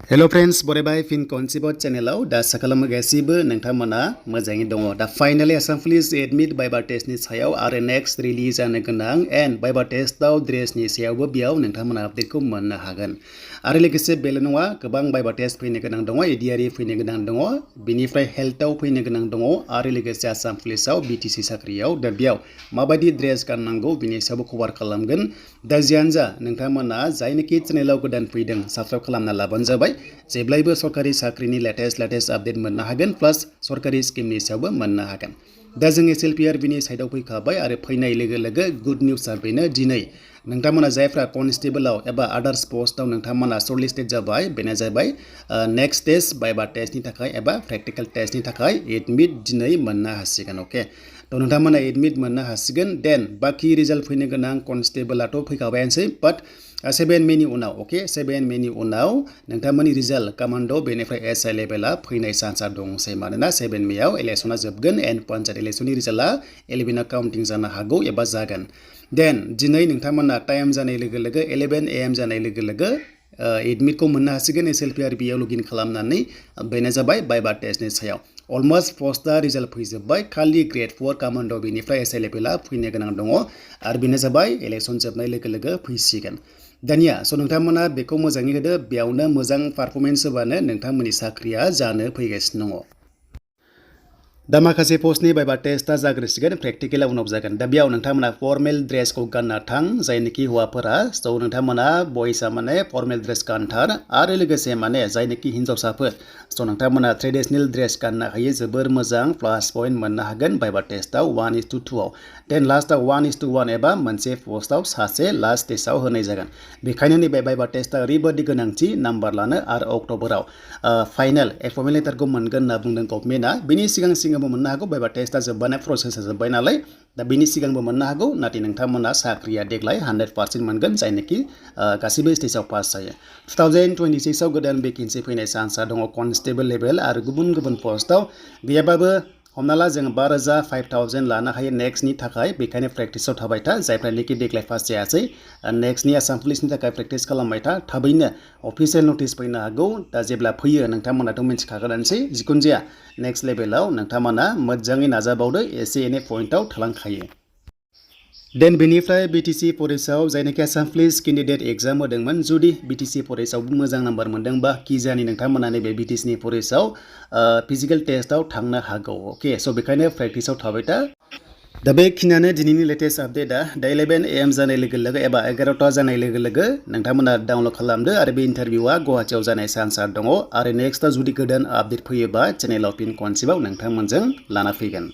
Hello friends, borebai fin konsibo channel da sakalam gasibo nangtamana mojangui dongo. Da finally Assam Police admit VIVA Test ni sayaw are next release jano gonang and VIVA Test taw dress ni sayawbo biyaw nangtamana update ko manna hagan. Are legese bele nongwa gobang VIVA Test fैनो गोनां दङ ADRE फैनो गोनां दङ बिनिफ्राय हेल्थआव फैनो गोनां दङ आरो लोगोसे आसाम पुलिसाव BTC साख्रियाव दा बेयाव माबायदि ड्रेस गाननांगौ बिनि सायाव कभार खालामगोन दा जियानजा नोंथांमोना जायनोखि चेनेलाव गोदान फैदों साबस्क्राइब खालामना लाबानो जाबाय जेब्लायबो सरकारि साख्रिनि लेटेस्ट आपडेट मोननो हागोन प्लस सरकारि स्किमनि सायावबो मोननो हागोन दा जों SLPRBनि साइडआव फैखाबाय आरो फैनाय लोगो लोगो गुड निउस बेनो दिनै नोंथांमोना जायफ्रा कनस्टेबलाव एबा आदार्स पोस्टआव नोंथांमोना शर्टलिस्टेड जाबाय बेनो जाबाय नेक्स्ट टेस्ट VIVA टेस्टनि थाखाय एबा प्रेक्टिकल टेस्टनि थाखाय एडमिट दिनै मोननो हासिगोन ओके तो नोंथांमोना एडमिट मोननो हासिगोन देन बाकी रिजाल्ट फैनो गोनां कनस्टेबलाथ' फैखाबायानोसै बाट 7 मेनि उनाव ओके 7 मेनि उनाव नोंथांमोननि रिजाल्ट कमान्ड' बेनिफ्राय SI लेभेला फैनाय चान्सआ दंसै मानोना 7 मेयाव इलेक्शना जोबगोन एन्ड पन्चायत इलेक्शननि रिजाल्टआ 11 काउन्टिं जानो हागौ एबा जागोन देन दिनै नोंथांमोना टाइम जानाय लोगो लोगो 11 AM जानाय लोगो लोगो एडमिटखौ मोननो हासिगोन SLPRBआव लगिन खालामनानै बेनो जाबाय VIVA टेस्टनि सायाव अलमोस्ट पोस्टआ रिजाल्ट फैजोबबाय खालि ग्रेड 4 कमान्ड' बेनिफ्राय SI लेभेला फैनो गोनां दङ आरो बेनो जाबाय इलेक्शन जोबनाय लोगो लोगो फैसिगोन दानिया स' नोंथांमोना बेखौ मोजाङै होदो बेयावनो मोजां पारफरमेन्स होबानो नोंथांमोननि साख्रिया जानो फैगासिनो दङ दा माखासे पोस्टनि VIVA टेस्टआ जाग्रोसिगोन प्रेक्टिकेला उनाव जागोन दा बेयाव नोंथांमोना फर्मेल ड्रेसखौ गानना थां जायनोखि हौवाफोरा स' नोंथांमोना बयसआ माने फर्मेल ड्रेस गानथार आरो लोगोसे माने जायनोखि हिन्जावसाफोर स' नोंथांमोना ट्रेडिशनेल ड्रेस गाननो हायो जोबोर मोजां प्लास पइन्ट मोननो हागोन VIVA टेस्टआव 1:2 आव देन लास्टआव 1:1 एबा मोनसे पोस्टआव सासे लास्ट टेस्टआव होनाय जागोन बेखायनो नैबे VIVA टेस्टआ ओरैबायदि गोनांथि नाम्बार लानो आरो अक्ट'बराव फाइनाल एपइन्टमेन्ट लेटारखौ मोनगोन होनना बुंदों गभर्नमेन्टआ बेनि सिगांबो मोननो हागौ VIVA टेस्टआ जोबबानो प्रसेसआ जोब्बाय नालाय दा बेनि सिगांबो मोननो हागौ नाथाय नोंथांमोना साख्रिया देग्लाय 100% मोनगोन जायनोखि गासिबो स्टेजआव पास जायो 2026 आव गोदान भेकेन्सि फैनाय चान्सआ दङ कनस्टेबल लेभेल आरो गुबुन गुबुन पोस्टआव गैयाबाबो हमना ला जों 5,000 5,000 लानो हायो नेक्स्टनि थाखाय बेखायनो प्रेक्टिसाव थाबाय था जायफ्रानोखि देग्लाय पास जायासै नेक्स्टनि आसाम पुलिसनि थाखाय प्रेक्टिस खालामबाय था थाबैनो अफिसियेल नटिस फैनो हागौ दा जेब्ला फैयो नोंथांमोनाथ' मिन्थिखागोनानोसै जिखुनु जाया नेक्स्ट लेभेलाव नोंथांमोना मोजाङै नाजाबावदो एसे एनै पइन्टआव थालांखायो देन बेनिफ्राय BTC फरेस्टआव जायनोखि आसाम पुलिस केन्डिडेट एग्जाम होदोंमोन जुदि BTC फरेस्टआवबो मोजां नाम्बार मोनदोंबा किजानि नोंथांमोना नैबे BTCनि फरेस्टआव फिजिकेल टेस्टआव थांनो हागौ अके स' बेखायनो प्रेक्टिसाव थाबाय था दा बेखिनियानो दिनैनि लेटेस्ट आपडेटआ दा 11 AM जानाय लोगो लोगो एबा 11टा जानाय लोगो लोगो नोंथांमोना डाउनलड खालामदो आरो बे इन्टारभिउआ गुवाहाटीआव जानाय चान्सआ दङ आरो नेक्स्टआव जुदि गोदान आपडेट फैयोबा चेनेलाव फिन खनसेबाव नोंथांमोनजों लाना फैगोन